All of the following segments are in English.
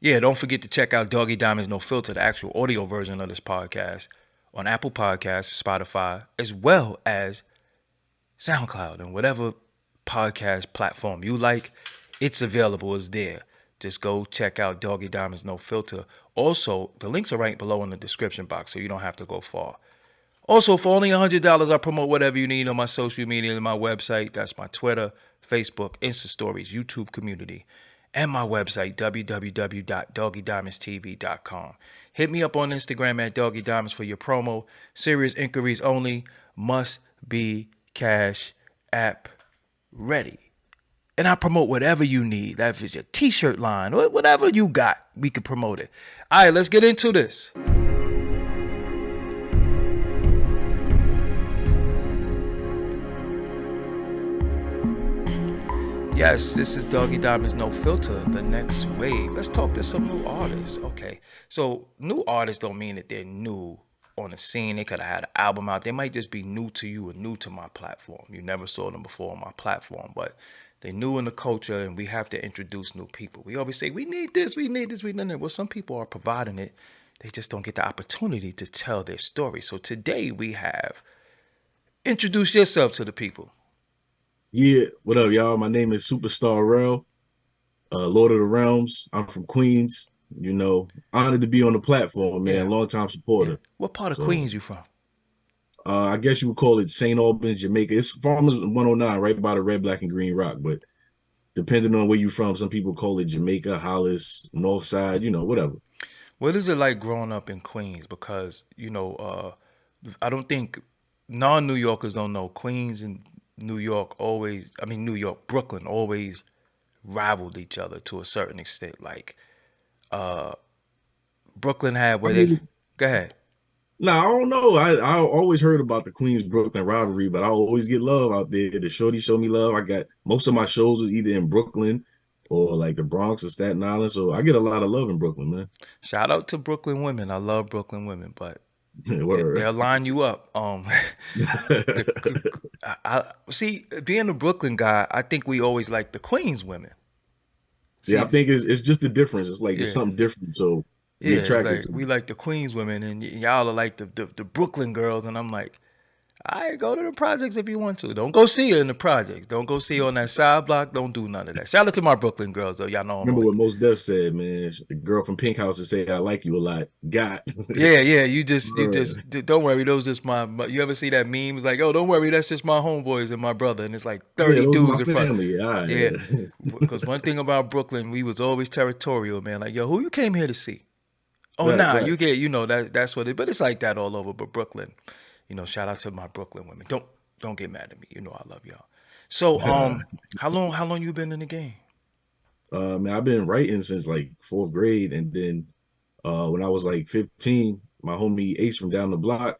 Yeah, don't forget to check out Doggy Diamonds No Filter, the actual audio version of this podcast, on Apple Podcasts, Spotify, as well as SoundCloud and whatever podcast platform you like. It's available. It's there. Just go check out Doggy Diamonds No Filter. Also, the links are right below in the description box, so you don't have to go far. Also, for only $100, I promote whatever you need on my social media and my website. That's my Twitter, Facebook, Insta Stories, YouTube community, and my website, www.doggydiamondstv.com. Hit me up on Instagram at Doggy Diamonds for your promo. Serious inquiries only. Must be cash app ready. And I promote whatever you need. That is your t-shirt line, or whatever you got, we can promote it. All right, let's get into this. Yes, this is Doggy Diamonds No Filter, the next wave. Let's talk to some new artists. Okay, so new artists don't mean that they're new on the scene. They could have had an album out. They might just be new to you or new to my platform. You never saw them before on my platform, but they're new in the culture, and we have to introduce new people. We always say, we need this, we need this, we need that. Well, some people are providing it. They just don't get the opportunity to tell their story. So today we have, introduce yourself to the people. Yeah, what up, y'all? My name is Supastar Rell, Lord of the Realms. I'm from Queens. Honored to be on the platform, man. Yeah. Long-time Yeah. supporter. What part of So, Queens you from? I guess you would call it St. Albans, Jamaica. It's Farmers 109, right by the Red, Black, and Green Rock. But depending on where you're from, some people call it Jamaica, Hollis, North Side, whatever. What is it like growing up in Queens? Because, I don't think non-New Yorkers don't know Queens and New York always, New York, Brooklyn always rivaled each other to a certain extent. Like, Brooklyn had I where they, mean, go ahead. nah, I don't know. I always heard about the Queens Brooklyn rivalry, but I always get love out there. The shorty show me love. I got most of my shows was either in Brooklyn or like the Bronx or Staten Island. So I get a lot of love in Brooklyn, man. Shout out to Brooklyn women. I love Brooklyn women, but Word. they'll line you up. I see, being a Brooklyn guy, I think we always like the Queens women. Yeah, See, I think it's just the difference. It's like it's yeah. something different. So we Yeah, it's attracted like to we it. like the Queens women, and y'all are like the Brooklyn girls, and I'm like, I right, go to the projects if you want to. Don't go see her in the projects. Don't go see her on that side block. Don't do none of that. Shout out to my Brooklyn girls, though. Y'all know I'm Remember only. what Most Def said, man. The girl from Pink House to say I like you a lot. Got. Yeah, yeah. You just don't worry. Those just you ever see that meme? It's like, oh, don't worry. That's just my homeboys and my brother, and it's like Yeah, 30 those are dudes my in front. family. All right, Yeah, yeah. because one thing about Brooklyn, we was always territorial, man. Like, yo, who you came here to see? Oh Right, nah, right. you get that's what it. But it's like that all over. But Brooklyn, shout out to my Brooklyn women. Don't get mad at me. You know I love y'all. So how long you been in the game? Man, I've been writing since like fourth grade, and then when I was like 15, my homie Ace from down the block,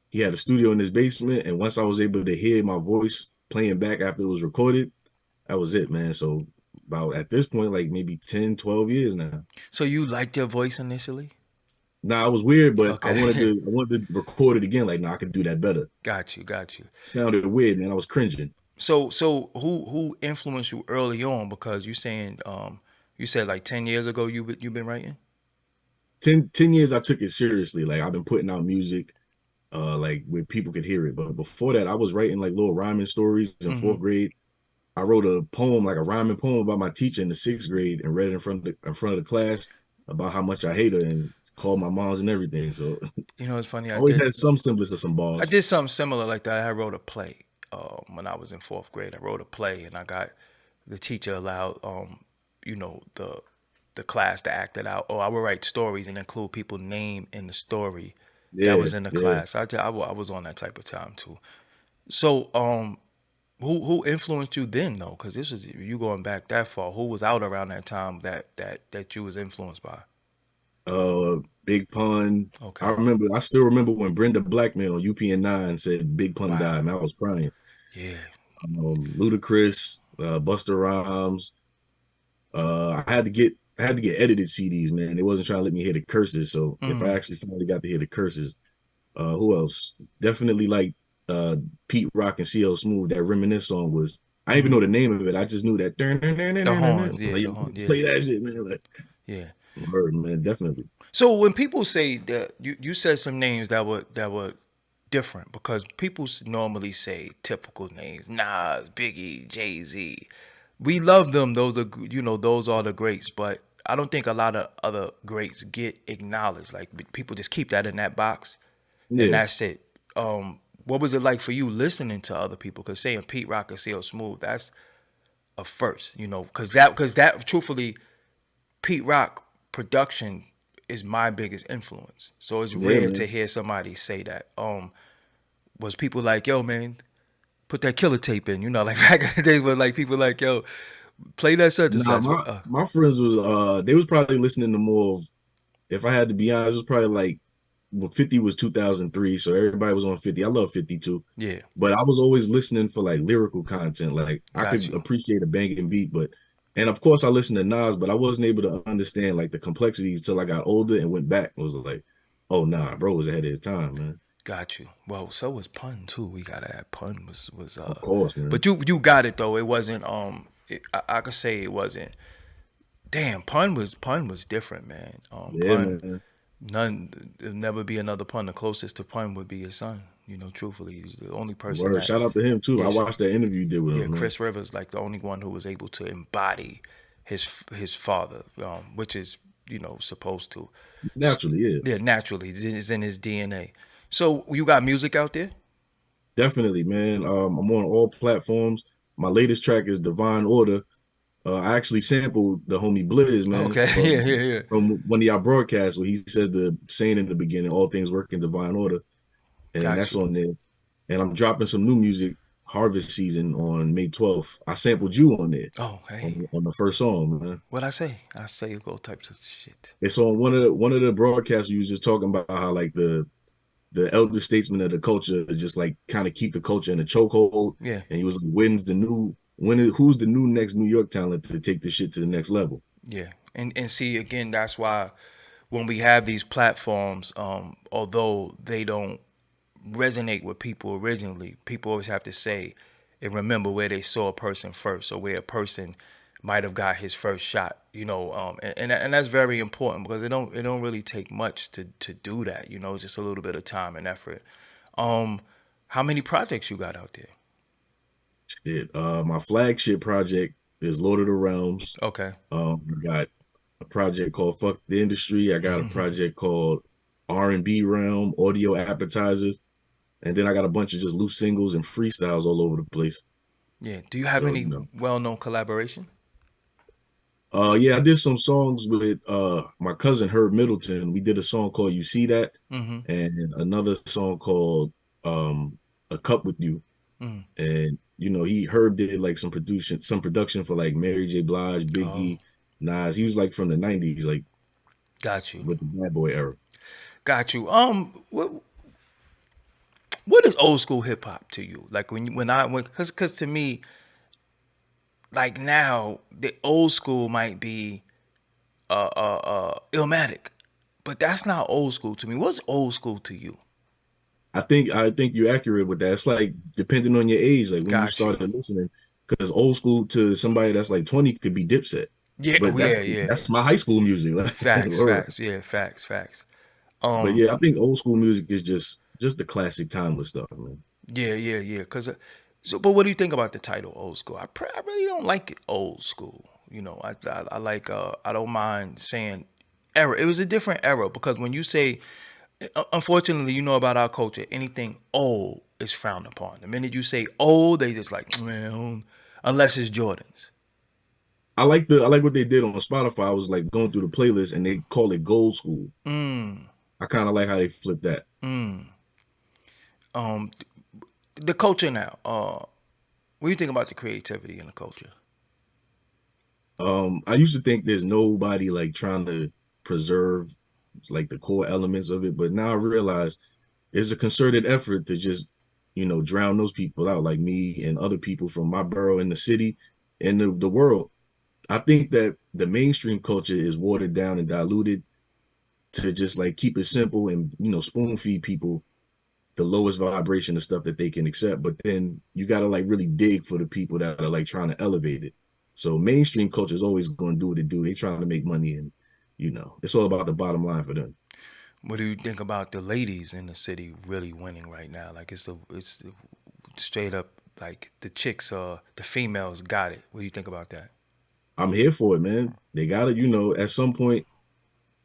he had a studio in his basement, and once I was able to hear my voice playing back after it was recorded, that was it, man. So about at this point, like maybe 10, 12 years now. So you liked your voice initially? Now it was weird, but I wanted Okay, to I wanted to record it again. Like, no, I could do that better. got you. Sounded weird, man. I was cringing. So who influenced you early on? Because you saying you said like 10 years ago you been writing. 10 years I took it seriously. Like I've been putting out music like where people could hear it. But before that, I was writing like little rhyming stories in Mm-hmm. fourth grade. I wrote a poem, like a rhyming poem about my teacher in the sixth grade and read it in front of the class about how much I hate her and called my moms and everything. So It's funny. I always had some semblance of some I bars. did something similar like that. I wrote a play when I was in fourth grade. I wrote a play, and I got the teacher allowed the class to act it out. Or I would write stories and include people's name in the story that Yeah, was in the yeah. class. I was on that type of time too. So who influenced you then though? Because this was you going back that far. Who was out around that time that you was influenced by? Big Pun. Okay. I still remember when Brenda Blackman on UPN 9 said Big Pun died, Wow. and I was crying. Yeah. Ludacris, Buster Rhymes. I had to get edited CDs, man. They wasn't trying to let me hear the curses. So if I Mm. actually finally got to hear the curses, who else? Definitely like uh Pete Rock and CL Smooth. That Reminisce song was. I didn't even Mm. know the name of it. I just knew that. The horns. Yeah. Like, The yo, horns. Yeah. play that shit, man. Like, Yeah. Word, man, definitely. So when people say that you said some names that were different because people normally say typical names: Nas, Biggie, Jay Z. We love them; those are those are the greats. But I don't think a lot of other greats get acknowledged. Like people just keep that in that box, and Yeah, that's it. What was it like for you listening to other people? Because saying Pete Rock and CL Smooth, that's a first, because that truthfully Pete Rock production is my biggest influence. So it's yeah, rare to man. hear somebody say that. Was people like, yo, man, put that killer tape in, like back in the days when like people like, yo, play that such and Nah, such. my friends was they was probably listening to more of, if I had to be honest, it was probably like, well, 50 was 2003, so everybody was on 50. I love 50 too. Yeah, But I was always listening for like lyrical content. Like I got could you, appreciate a banging beat, but and of course I listened to Nas, but I wasn't able to understand like the complexities till I got older and went back and was like, oh nah, bro was ahead of his time, man. got you. Well, so was Pun too. We gotta add Pun was Of course, man. but you got it though. It wasn't I could say it wasn't. Damn, Pun was different, man. Yeah, Pun man. none there'll never be another Pun. The closest to Pun would be his son. Truthfully, he's the only person Word. that Shout out to him too. I yes, watched that interview you did with yeah, him, man. Chris Rivers like the only one who was able to embody his father, which is supposed to, Naturally, yeah. yeah, naturally it's in his DNA. So you got music out there? Definitely, man. I'm on all platforms. My latest track is Divine Order. I actually sampled the homie Blizz, man, Okay, yeah, yeah, yeah. from one of y'all broadcasts where he says the saying in the beginning, all things work in divine order. And Got that's you. on there. And I'm dropping some new music, Harvest Season, on May 12th. I sampled you on there Oh, hey, on the first song, man. what I say? I say all types of shit. It's on one of the broadcasts you was just talking about how like the elder statesmen of the culture just like kind of keep the culture in a chokehold. Yeah, And he was like, who's the new next New York talent to take this shit to the next level? yeah, and see again, that's why when we have these platforms, although they don't resonate with people originally, people always have to say and remember where they saw a person first, or where a person might have got his first shot. And that's very important because it don't really take much to do that. Just a little bit of time and effort. Um, how many projects you got out there? Shit. My flagship project is Lord of the Realms. Okay. I got a project called Fuck the Industry. I got a project called R&B Realm, Audio Appetizers. And then I got a bunch of just loose singles and freestyles all over the place. Yeah. Do you have So, any well-known collaboration? yeah, I did some songs with my cousin Herb Middleton. We did a song called You See That Mm-hmm. and another song called A Cup with You. Mm. And he Herb did like some production for like Mary J. Blige, Oh, Biggie, Nas. He was like from the 90s, like got you. with the bad boy era. Got you. What is old school hip hop to you? Like because to me, like now the old school might be Illmatic, but that's not old school to me. What's old school to you? I think you're accurate with that. It's like depending on your age, like when you Got you. started listening, because old school to somebody that's like 20 could be Dipset. Yeah. But Oh that's yeah. Yeah. that's my high school music. Like, Facts. word. Facts. Yeah. Facts. Facts. But Um. yeah, I think old school music is just the classic timeless stuff, man. Yeah. Yeah. Yeah. But what do you think about the title old school? I really don't like it old school. I like I don't mind saying era. It was a different era because when you say unfortunately, about our culture, anything old is frowned upon. The minute you say old, they just like, man, unless it's Jordans. I like what they did on Spotify. I was like going through the playlist and they call it Gold School. Mm, I kind of like how they flipped that. mm. Um, the culture now. What do you think about the creativity in the culture? I used to think there's nobody like trying to preserve like the core elements of it, but now I realize it's a concerted effort to just drown those people out, like me and other people from my borough in the city and the world. I think that the mainstream culture is watered down and diluted to just like keep it simple and spoon feed people the lowest vibration of stuff that they can accept. But then you got to like really dig for the people that are like trying to elevate it. So mainstream culture is always going to do what it do. They trying to make money and it's all about the bottom line for them. What do you think about the ladies in the city really winning right now? Like it's straight up like the chicks, the females got it. What do you think about that? I'm here for it, man. They got it. At some point,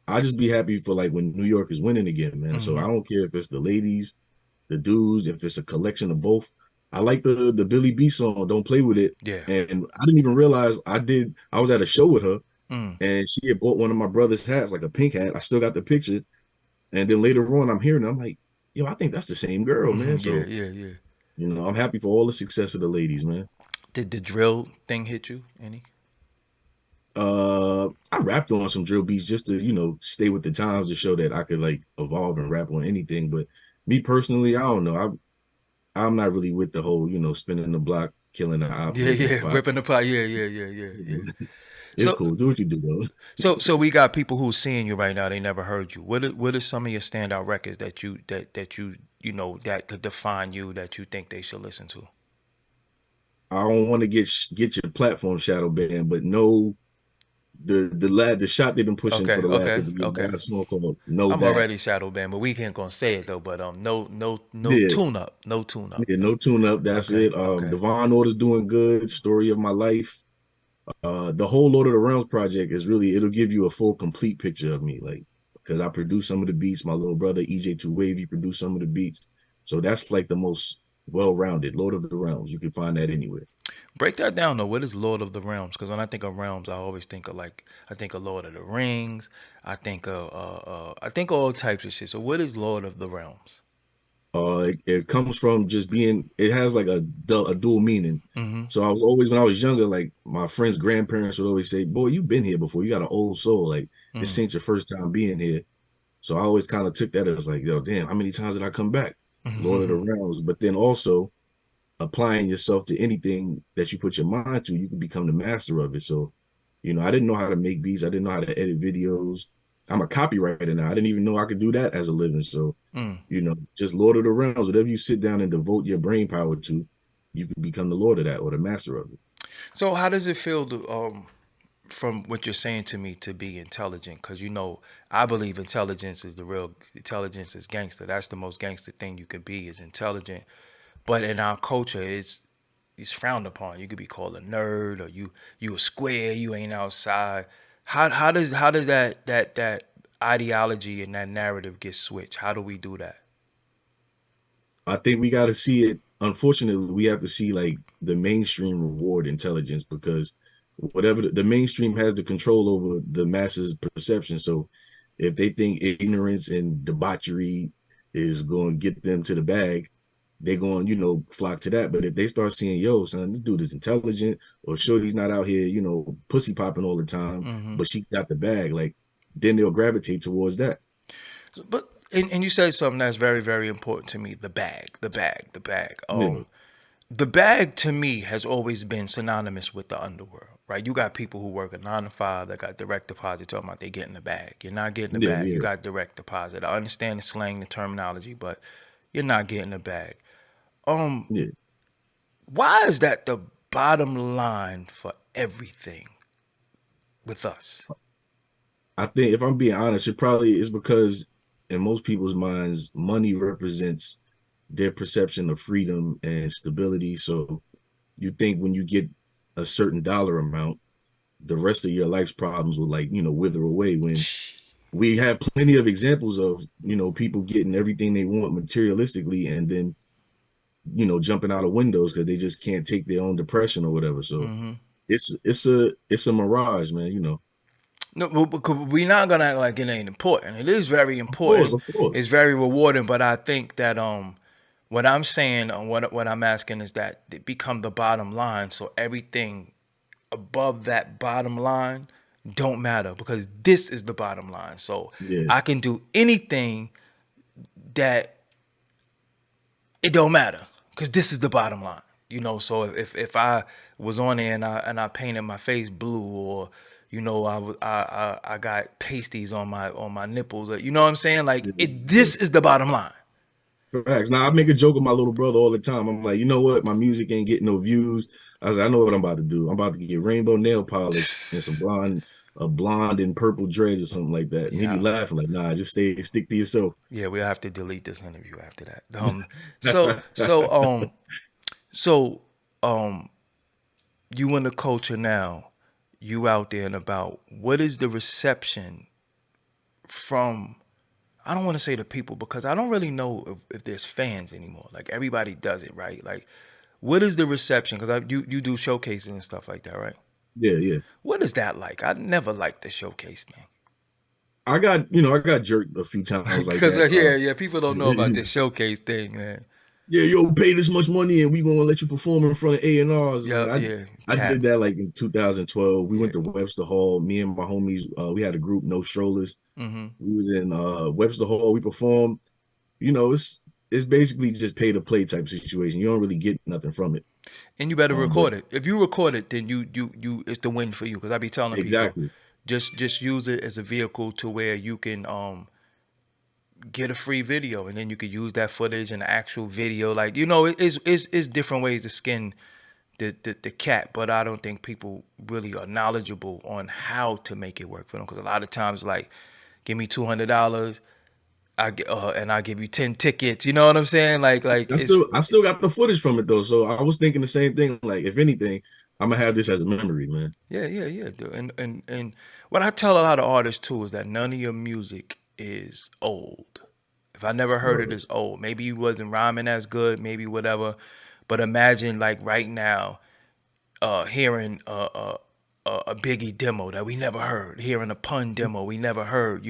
I just be happy for like when New York is winning again, man. So I Mm-hmm. don't care if it's the ladies, the dudes, if it's a collection of both. I like the Billy B song, Don't Play With It. Yeah. And I didn't even realize I was at a show with her Mm. and she had bought one of my brother's hats, like a pink hat. I still got the picture. And then later on, I'm hearing it, I'm like, yo, I think that's the same girl, man. Mm-hmm. Yeah, So, yeah, yeah. I'm happy for all the success of the ladies, man. Did the drill thing hit you any? I rapped on some drill beats just to, stay with the times to show that I could like evolve and rap on anything. But me personally, I don't know. I'm not really with the whole, spinning the block, killing the op, Yeah, flipping the yeah, pot. ripping the pot. Yeah, yeah, yeah, yeah, yeah. It's So, cool. Do what you do, though. so we got people who seeing you right now. They never heard you. What are some of your standout records that that could define you that you think they should listen to? I don't want to get your platform shadow banned, but no, the shot they've been pushing for Okay, the last okay, couple of years. They okay. got a song called "Know I'm That." already shadow banned, but we can't gonna say it though. But no Yeah, tune up, no tune up. yeah, no tune up. That's Okay, it. okay. Divine Order's doing good. Story of My Life. The whole Lord of the Realms project is really it'll give you a full complete picture of me, like because I produce some of the beats. My little brother EJ Two Wavy produced some of the beats, so that's like the most well-rounded Lord of the Realms. You can find that anywhere. Break that down though. What is Lord of the Realms? Because when I think of realms, I always think of I think of Lord of the Rings. I think all types of shit. So what is Lord of the Realms? It comes from just being. It has like a dual meaning. Mm-hmm. So I was always when I was younger, like my friends' grandparents would always say, "Boy, you've been here before. You got an old soul. Like this Mm. ain't your first time being here." So I always kind of took that as like, yo, damn, how many times did I come back? Lord of the Mm-hmm. Realms. But then also applying yourself to anything that you put your mind to, you can become the master of it. So, I didn't know how to make beats. I didn't know how to edit videos. I'm a copywriter now. I didn't even know I could do that as a living. So, Mm. just Lord of the Realms, whatever you sit down and devote your brain power to, you can become the Lord of that or the master of it. So how does it feel to from what you're saying to me to be intelligent? Because I believe intelligence is the real intelligence is gangster. That's the most gangster thing you could be is intelligent. But in our culture, it's frowned upon. You could be called a nerd or you a square. You ain't outside. How does that ideology and that narrative get switched? How do we do that? I think we got to see it. Unfortunately, we have to see like the mainstream reward intelligence because whatever the mainstream has the control over the masses' perception. So if they think ignorance and debauchery is going to get them to the bag, they're going, flock to that. But if they start seeing, yo, son, this dude is intelligent, or Shorty's not out here, pussy popping all the time, Hmm. but she got the bag, like then they'll gravitate towards that. But and you said something that's very very important to me. The bag, the bag, the bag. Yeah, The bag to me has always been synonymous with the underworld, right? You got people who work a 9 to 5 that got direct deposit talking about they getting the bag. You're not getting the yeah, bag. You yeah, got direct deposit. I understand the slang, the terminology, but you're not getting the bag. Um, yeah. why is that the bottom line for everything with us? I think if I'm being honest, it probably is because in most people's minds, money represents their perception of freedom and stability. So you think when you get a certain dollar amount, the rest of your life's problems will like, wither away when we have plenty of examples of, people getting everything they want materialistically and then, jumping out of windows because they just can't take their own depression or whatever. So Hmm. it's a mirage, man. No, we're not gonna act like it ain't important. It is very Of course, important. of course. It's very rewarding. But I think that what I'm saying, what I'm asking is that it become the bottom line. So everything above that bottom line don't matter because this is the bottom line. So Yeah. I can do anything that it don't matter because this is the bottom line. So if I was on there and I painted my face blue or I got pasties on my nipples, you know what I'm saying? Like Yeah, it yeah. this is the bottom line. Facts. Now I make a joke with my little brother all the time. I'm like, you know what? My music ain't getting no views. I know what I'm about to do. I'm about to get rainbow nail polish and some blonde. a blonde and purple dreads or something like that. And he'd be Yeah. laughing like, nah, just stick to yourself. Yeah, we'll have to delete this interview after that. So so so um you in the culture now, you out there and about. What is the reception from, I don't want to say the people because I don't really know if there's fans anymore. Like everybody does it, right? Like what is the reception? Because you do showcases and stuff like that, right? Yeah, yeah. What is that like? I never liked the showcase thing. I got jerked a few times like Because that. yeah, people don't know about this showcase thing, man. Yeah, yo, pay this much money and we gonna let you perform in front of A&Rs. Yeah, Like yeah, I did cap. that like in 2012. We Yeah. went to Webster Hall. Me and my homies, we had a group, No Strollers. Mm-hmm. We was in Webster Hall. We performed. It's basically just pay to play type situation. You don't really get nothing from it. And you better But record it. If you record it, then you it's the win for you. Because I be telling people, exactly. just use it as a vehicle to where you can get a free video, and then you could use that footage in the actual video. Like it's different ways to skin the cat, but I don't think people really are knowledgeable on how to make it work for them. Because a lot of times, like, give me $200, and I give you 10 tickets. You know what I'm saying? Like it's I still got the footage from it though. So I was thinking the same thing. Like, if anything, I'm gonna have this as a memory, man. yeah, dude. And what I tell a lot of artists too is that none of your music is old. If I never heard it, Word. it's old. Maybe you wasn't rhyming as good, maybe whatever. But imagine like right now, hearing a Biggie demo that we never heard, hearing a pun demo we never heard.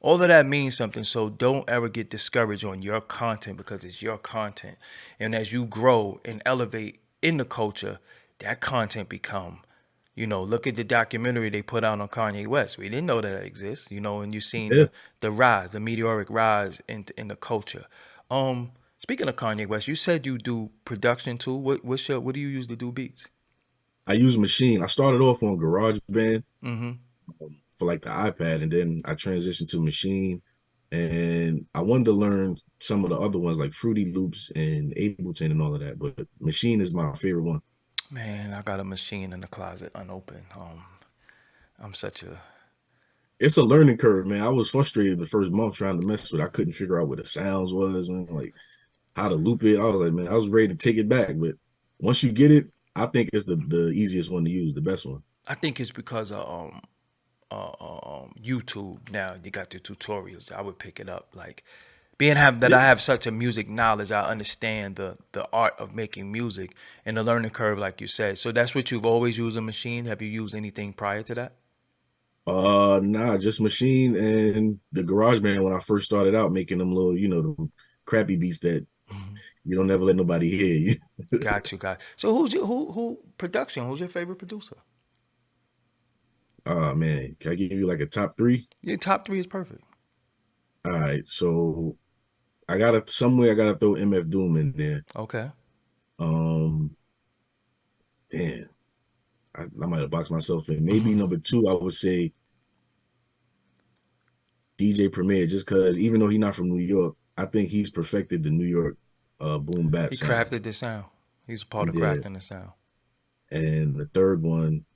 All of that means something. So don't ever get discouraged on your content because it's your content. And as you grow and elevate in the culture, that content become. Look at the documentary they put out on Kanye West. We didn't know that it exists. And you've seen Yeah. the rise, the meteoric rise in the culture. Speaking of Kanye West, you said you do production too. What do you use to do beats? I use Machine. I started off on GarageBand Mm-hmm. for like the iPad, and then I transitioned to Machine. And I wanted to learn some of the other ones like Fruity Loops and Ableton and all of that. But Machine is my favorite one. Man, I got a machine in the closet unopened. I'm such a It's a learning curve, man. I was frustrated the first month trying to mess with it. I couldn't figure out what the sounds was, man, like how to loop it. I was like, man, I was ready to take it back. But once you get it, I think it's the easiest one to use, the best one. I think it's because of YouTube now. You got the tutorials. I would pick it up. Like being have that Yeah. I have such a music knowledge. I understand the art of making music and the learning curve, like you said. So that's what you've always used a machine. Have you used anything prior to that? Nah, just Machine and the GarageBand when I first started out making them little, the crappy beats that Mhm. you don't never let nobody hear you. Got you, got. So who's your who production? Who's your favorite producer? Oh man, can I give you like a top three? Your top three is perfect. All right, so I gotta throw MF Doom in there. Okay. Um, damn, I might have boxed myself in. Maybe number two, I would say DJ Premier, just because even though he's not from New York, I think he's perfected the New York boom bap He sound. crafted the sound. He's a part of Yeah. crafting the sound. And the third one,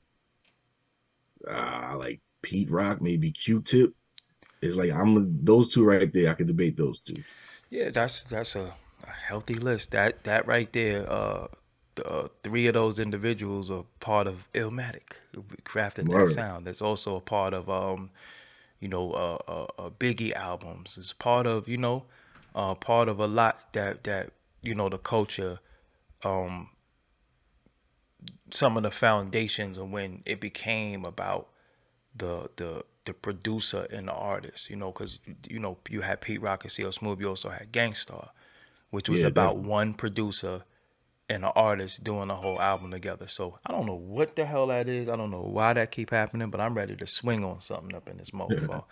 like Pete Rock, maybe Q-Tip. It's like those two right there. I could debate those two. Yeah, that's a healthy list. That right there, three of those individuals are part of Illmatic, who crafted that Word. sound. That's also a part of Biggie albums. It's part of a lot that the culture, um, some of the foundations of when it became about the producer and the artist, because you had Pete Rock and CL Smooth, you also had Gangstar, which was Yeah, about definitely. one producer and an artist doing a whole album together. So I don't know what the hell that is. I don't know why that keep happening, but I'm ready to swing on something up in this mofo.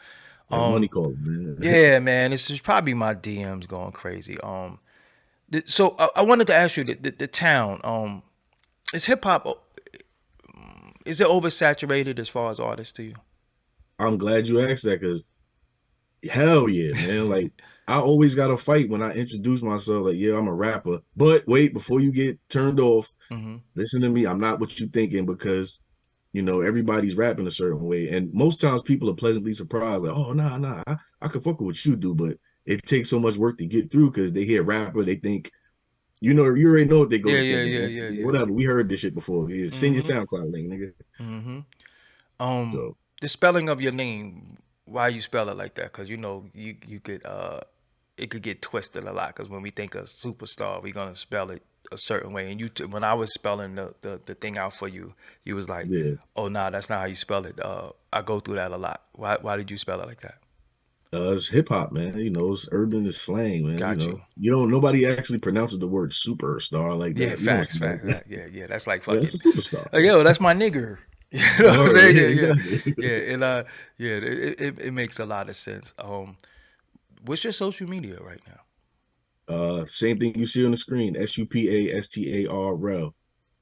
That's money Um, calling, man. yeah, man, this is probably my DMs going crazy. So I wanted to ask you the town. Is hip hop, is it oversaturated as far as artists to you? I'm glad you asked that because hell yeah, man. Like I always got to fight when I introduce myself. Like, yeah, I'm a rapper. But wait, before you get turned off, Mm-hmm. listen to me. I'm not what you thinking because everybody's rapping a certain way, and most times people are pleasantly surprised, like, oh nah, I can fuck with what you do, but it takes so much work to get through because they hear rapper, they think, you already know what they go Yeah, to yeah, thinking, yeah, man. yeah, yeah. Whatever, we heard this shit before. Send your Mm-hmm. SoundCloud link, nigga. Mm-hmm. So The spelling of your name, why you spell it like that? Because you could it could get twisted a lot. Because when we think of superstar, we're gonna spell it a certain way. And when I was spelling the thing out for you, you was like, yeah, oh nah, that's not how you spell it. I go through that a lot. Why did you spell it like that? it's hip hop, man. It's urban, it's slang, man. Got you. Nobody actually pronounces the word superstar like Yeah, that. You don't facts, see that. facts, fact. Yeah, yeah. That's like Yeah, it's fucking. a superstar. Like, yo, that's my nigger. You know what I'm Word, saying? yeah, Yeah, yeah, exactly. yeah. And yeah, it makes a lot of sense. What's your social media right now? Same thing you see on the screen. Supastar Rell.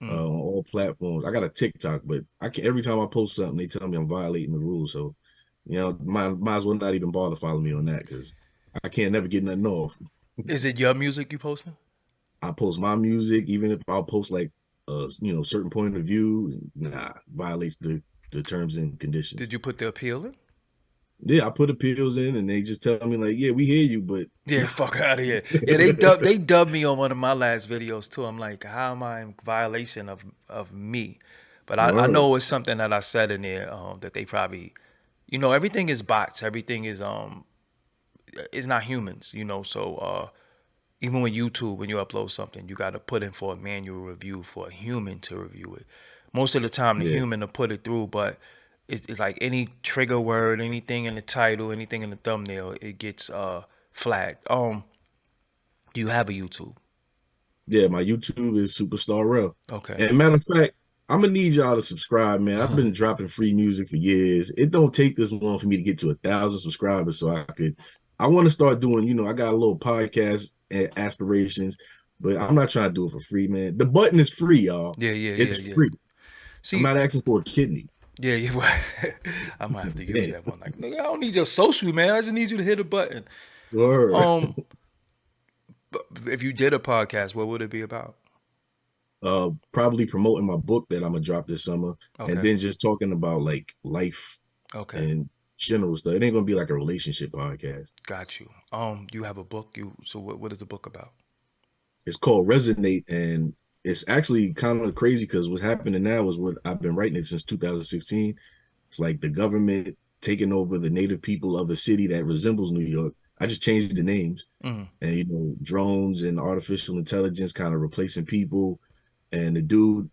Mm. On all platforms. I got a TikTok, but I can every time I post something, they tell me I'm violating the rules. So, might as well not even bother following me on that because I can't never get nothing off. Is it your music you posting? I post my music, even if I'll post like certain point of view, nah, violates the terms and conditions. Did you put the appeal in? Yeah, I put appeals in and they just tell me like, yeah, we hear you, but Yeah, nah. fuck out of here. Yeah, they dubbed me on one of my last videos too. I'm like, how am I in violation of me? But I Word. know it's something that I said in there that they probably, everything is bots. Everything is not humans. So even with YouTube, when you upload something, you got to put in for a manual review for a human to review it. Most of the time, the Yeah. human will put it through, but it's like any trigger word, anything in the title, anything in the thumbnail, it gets flagged. Do you have a YouTube? Yeah, my YouTube is Superstar Rell. Okay. And matter of fact, I'm gonna need y'all to subscribe, man. I've been dropping free music for years. It don't take this long for me to get to 1,000 subscribers, so I want to start doing. I got a little podcast aspirations, but I'm not trying to do it for free, man. The button is free, y'all. Yeah, yeah, yeah, It's yeah. free. I'm See, not asking for a kidney. yeah, yeah. Well, I might have to use Damn. that one. Like, nigga, I don't need your social, man. I just need you to hit a button. Word. Um, if you did a podcast, what would it be about? Probably promoting my book that I'm gonna drop this summer, and Okay, then just talking about like life okay, and general stuff. It ain't gonna be like a relationship podcast. got you. You have a book. So what is the book about? It's called Resonate, and it's actually kind of crazy because what's happening now is what I've been writing it since 2016. It's like the government taking over the native people of a city that resembles New York. I just changed the names, Mm. and drones and artificial intelligence kind of replacing people. And the dude,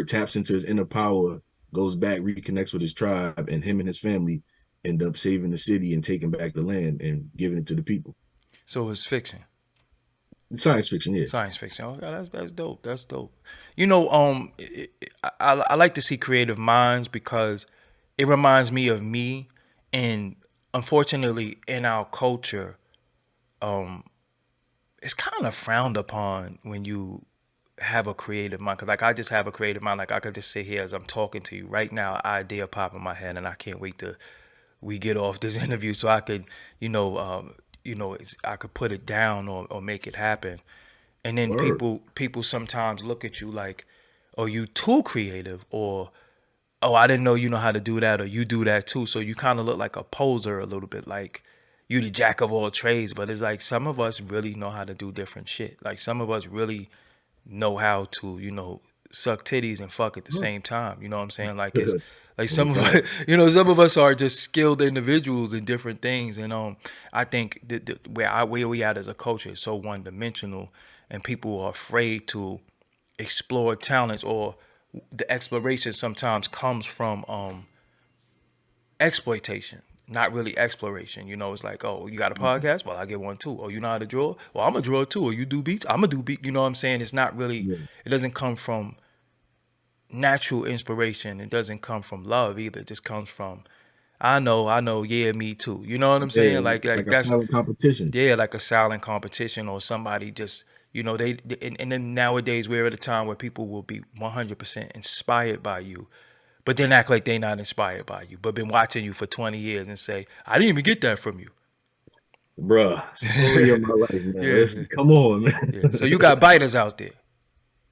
taps into his inner power, goes back, reconnects with his tribe, and him and his family end up saving the city and taking back the land and giving it to the people. So it's fiction. Science fiction, yeah. Science fiction. Oh, that's dope. That's dope. I like to see creative minds because it reminds me of me, and unfortunately, in our culture, it's kind of frowned upon when you have a creative mind. Cause like I just have a creative mind. Like I could just sit here as I'm talking to you right now, idea pop in my head, and I can't wait to we get off this interview so I could, I could put it down or make it happen. And then Word. people sometimes look at you like, "Oh, you too creative," or "Oh, I didn't know you know how to do that," or "You do that too." So you kind of look like a poser a little bit, like you the jack of all trades. But it's like some of us really know how to do different shit. Like some of us really know how to, suck titties and fuck at the same time. You know what I'm saying? Like it's like In some of fact, us, some of us are just skilled individuals in different things. And I think that where we at as a culture is so one dimensional, and people are afraid to explore talents, or the exploration sometimes comes from exploitation, not really exploration. It's like, oh, you got a podcast? Well, I get one too. Oh, you know how to draw? Well, I'm a drawer too. Or you do beats? I'm a do beat. You know what I'm saying? It's not really. yeah. It doesn't come from natural inspiration. It doesn't come from love either. It just comes from, I know. Yeah, me too. You know what I'm Yeah, saying? Like like a that's silent competition. yeah, like a silent competition, or somebody just. And then nowadays we're at a time where people will be 100% inspired by you, but then act like they're not inspired by you, but been watching you for 20 years and say, I didn't even get that from you. Bruh, story of my life, man. Yeah, Come on, yeah. So you man. got biters out there.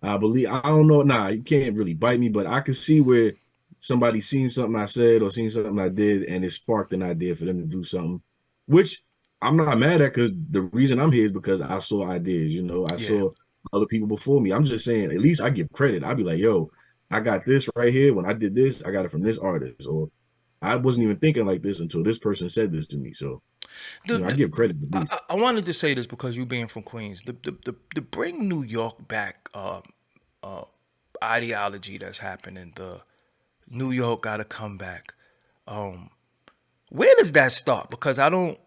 I don't know. Nah, you can't really bite me, but I can see where somebody seen something I said or seen something I did, and it sparked an idea for them to do something, which I'm not mad at because the reason I'm here is because I saw ideas. I Yeah. saw other people before me. I'm just saying, at least I give credit. I'd be like, yo, I got this right here. When I did this, I got it from this artist, or I wasn't even thinking like this until this person said this to me. So, I The, give credit at I, least. I wanted to say this because you being from Queens, the bring New York back uh, ideology that's happening. The New York got to come back. Um, where does that start? Because I don't.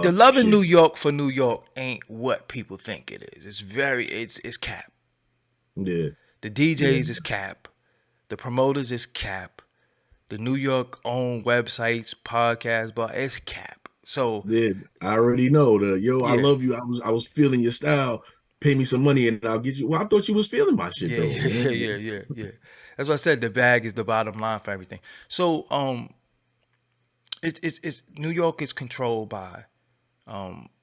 The love in Shit. New York for New York ain't what people think it is. It's cap. Yeah. The Yeah. DJs is cap. The promoters is cap. The New York owned websites, podcasts, but it's cap. So Yeah. I already know the yo, I yeah, love you. I was feeling your style. Pay me some money and I'll get you. Well, I thought you was feeling my shit yeah, though, yeah, yeah, yeah, yeah. That's why I said the bag is the bottom line for everything. So it's New York is controlled by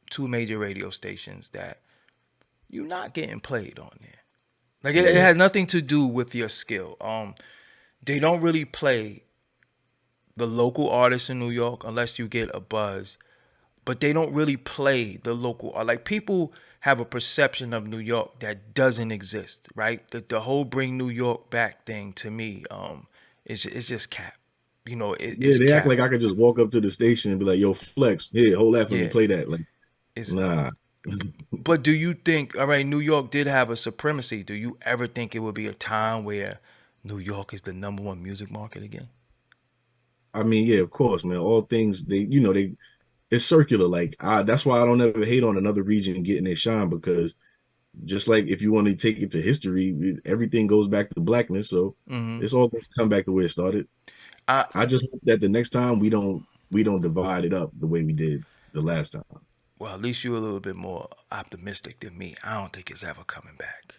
two major radio stations that you're not getting played on there. Like it Yeah. has nothing to do with your skill. They don't really play the local artists in New York unless you get a buzz, but they don't really play the local art. Like people have a perception of New York that doesn't exist, right? The whole bring New York back thing to me, it's just cap. Yeah, It's they act cap. like I could just walk up to the station and be like, yo, flex, here, hold that for me, Yeah, play that. Like, it's. nah. But do you think? All right, New York did have a supremacy. Do you ever think it would be a time where New York is the number one music market again? I mean, yeah, of course, man. All things they it's circular. Like that's why I don't ever hate on another region getting their shine because just like if you want to take it to history, everything goes back to blackness. So Mm-hmm. it's all going to come back to where it started. I I just hope that the next time we don't divide it up the way we did the last time. Well, at least you're a little bit more optimistic than me. I don't think it's ever coming back.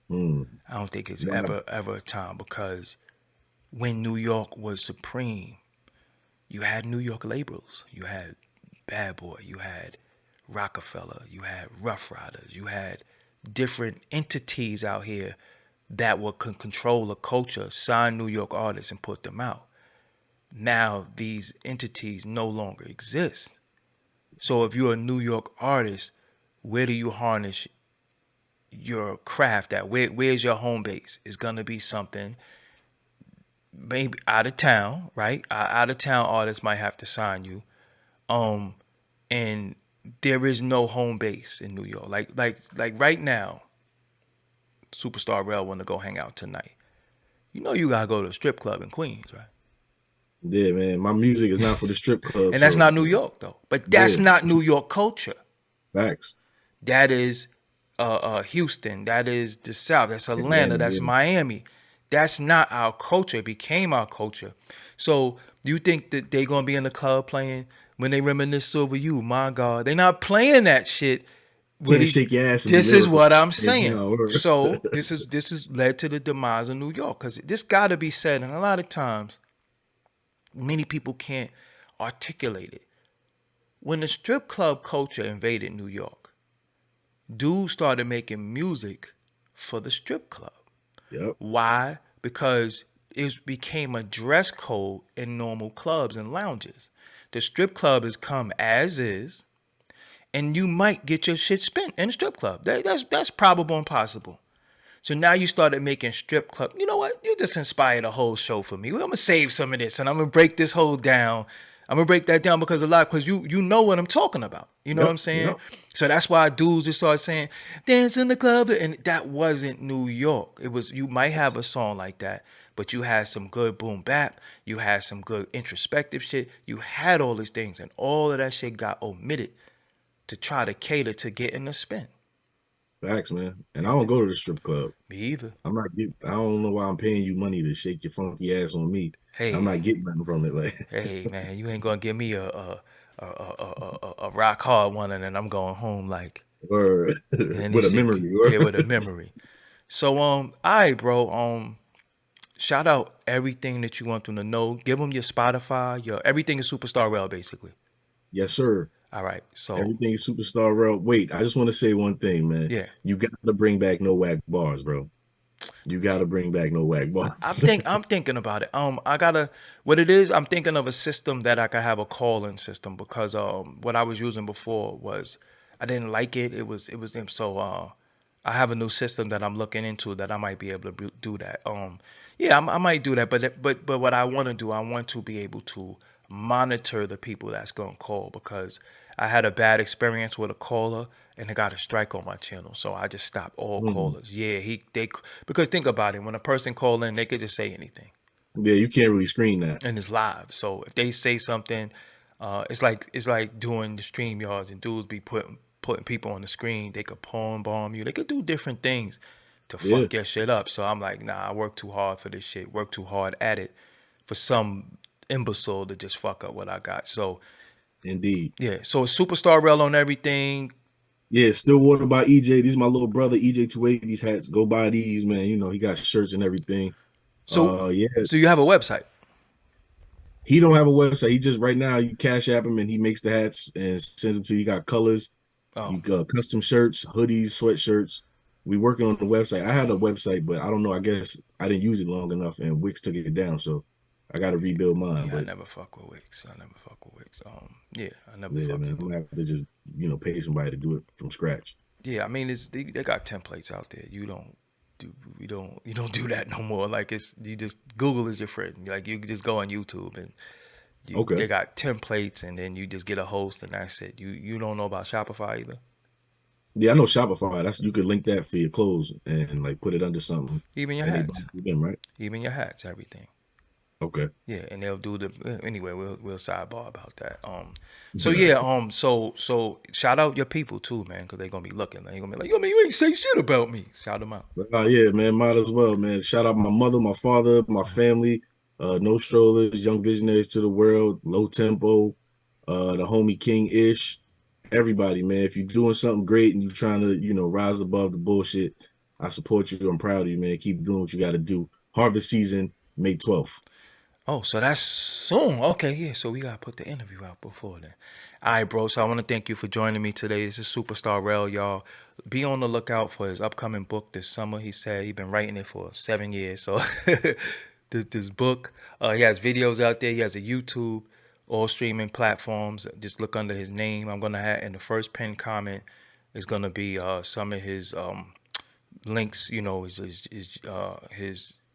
Hmm. I don't think it's Nah, ever a time because when New York was supreme, you had New York labels. You had Bad Boy, you had Rockefeller, you had Rough Riders, you had different entities out here that would control a culture, sign New York artists and put them out. Now these entities no longer exist. So if you're a New York artist, where do you harness your craft at? Where's your home base? It's gonna be something maybe out of town, right? Out of town artists might have to sign you. Um, and there is no home base in New York. Like right now, Superstar Rell want to go hang out tonight. You gotta go to a strip club in Queens, right? yeah, man. My music is not for the strip club, And that's so not New York though. But that's yeah, not New York culture. facts. That is Houston. That is the South. That's Atlanta. Atlanta, That's yeah. Miami. That's not our culture. It became our culture. So you think that they gonna be in the club playing when they reminisce over you? My God, they not playing that shit. Can't Really, shake your ass and be this is lyrical what I'm at the same saying. time. So this is led to the demise of New York because this got to be said, and a lot of times many people can't articulate it. When the strip club culture invaded New York, dudes started making music for the strip club. Yep. Why? Because it became a dress code in normal clubs and lounges. The strip club has come as is, and you might get your shit spent in a strip club. That's probable and possible. So now you started making strip club. You know what? You just inspired a whole show for me. I'm gonna save some of this and I'm gonna break this whole down. I'm gonna break that down because you know what I'm talking about. You know what I'm Yep. saying? Yep. So that's why dudes just start saying dance in the club, and that wasn't New York. It was you might have a song like that, but you had some good boom bap. You had some good introspective shit. You had all these things, and all of that shit got omitted to try to cater to getting the spin. Facts, man. And I And don't go to the strip club. me either. I don't know why I'm paying you money to shake your funky ass on me. I'm not Hey, getting nothing from it. Like, hey, man, you ain't gonna give me a rock hard one, and then I'm going home like, or and with this a shit, memory. yeah, with a memory. So, all right, bro. Shout out everything that you want them to know. Give them your Spotify, your everything is Superstar Rail, basically. Yes, sir. All right, so Everything is superstar rel. Wait, I just want to say one thing, man. yeah, You got to bring back no whack bars, bro. You got to bring back no whack bars. I'm thinking about it. I gotta what it is. I'm thinking of a system that I could have a call-in system because what I was using before was I didn't like it. It was them. So I have a new system that I'm looking into that I might be able to do that. Yeah, I might do that. But what I want to do, I want to be able to monitor the people that's gonna call because I had a bad experience with a caller and they got a strike on my channel, so I just stopped all Mm. callers. Yeah, they because think about it, when a person call in, they could just say anything, Yeah, you can't really screen that. and it's live. So if they say something, it's like doing the stream yards and dudes be putting people on the screen. They could palm bomb you. They could do different things to Yeah, fuck your shit up. So I'm like, nah, I work too hard for this shit. Work too hard at it for some imbecile to just fuck up what I got. So indeed. yeah, so it's Superstar Rell on everything. Yeah, Stillwater by EJ. These my little brother EJ 280. These hats. Go buy these, man. You know, he got shirts and everything. So Yeah. so you have a website. He don't have a website. He just right now you cash app him and he makes the hats and sends them to you. You got colors, Oh, you got custom shirts, hoodies, sweatshirts. We working on the website. I had a website, but I don't know. I guess I didn't use it long enough and Wix took it down. So I got to rebuild mine. yeah, I But never fuck with Wix. I never fuck with Wix. Yeah, I never yeah, fuck man, with I'm Wix. gonna have to just pay somebody to do it from scratch. Yeah, I mean, they got templates out there. You don't do that no more. Like it's you just Google is your friend. Like you can just go on YouTube and Okay. they got templates, and then you just get a host, and that's it. You don't know about Shopify either. Yeah, I know Shopify. That's you could link that for your clothes and like put it under something, Even your and they buy hats, it them, right? even your hats, everything. Okay. Yeah, and they'll do the anyway. We'll sidebar about that. So yeah. So shout out your people too, man, because they're gonna be looking. They're gonna be like, yo, man, you ain't say shit about me. Shout them out. Yeah, man, might as well, man. Shout out my mother, my father, my family. No strollers, young visionaries to the world, low tempo, the homie King Ish, everybody, man. If you're doing something great and you're trying to, rise above the bullshit, I support you. I'm proud of you, man. Keep doing what you got to do. Harvest season, May 12th. Oh, so that's soon. Okay, yeah. So we gotta put the interview out before then. All right, bro. So I want to thank you for joining me today. This is Superstar Rell, y'all. Be on the lookout for his upcoming book this summer. He said he's been writing it for 7 years. So this book, he has videos out there. He has a YouTube, all streaming platforms. Just look under his name. I'm gonna have in the first pinned comment is gonna be some of his links, his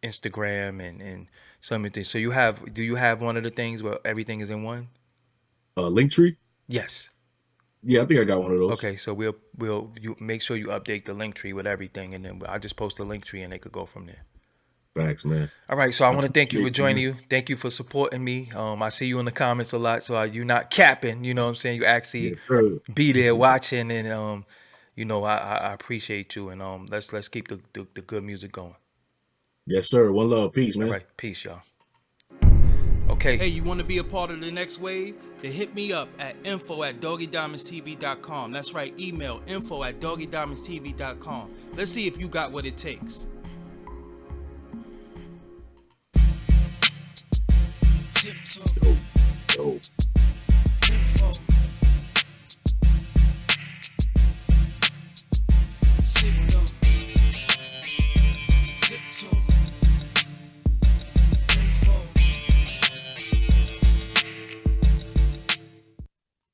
Instagram and some of the things. So do you have one of the things where everything is in one? Linktree? Yes. Yeah, I think I got one of those. Okay, so we'll you make sure you update the link tree with everything, and then I just post the link tree, and they could go from there. Facts, man. All right, so I I want to thank you for appreciate you, joining man. you. Thank you for supporting me. I see you in the comments a lot, so you not capping. You know what I'm saying? You actually Yes, sir. be there watching, and I appreciate you. And let's keep the good music going. Yes, sir. One love. Peace, All man. right, peace, y'all. Okay. Hey, you want to be a part of the next wave? Then hit me up at info@doggiediamondstv.com. That's right, email info@doggiediamondstv.com. Let's see if you got what it takes.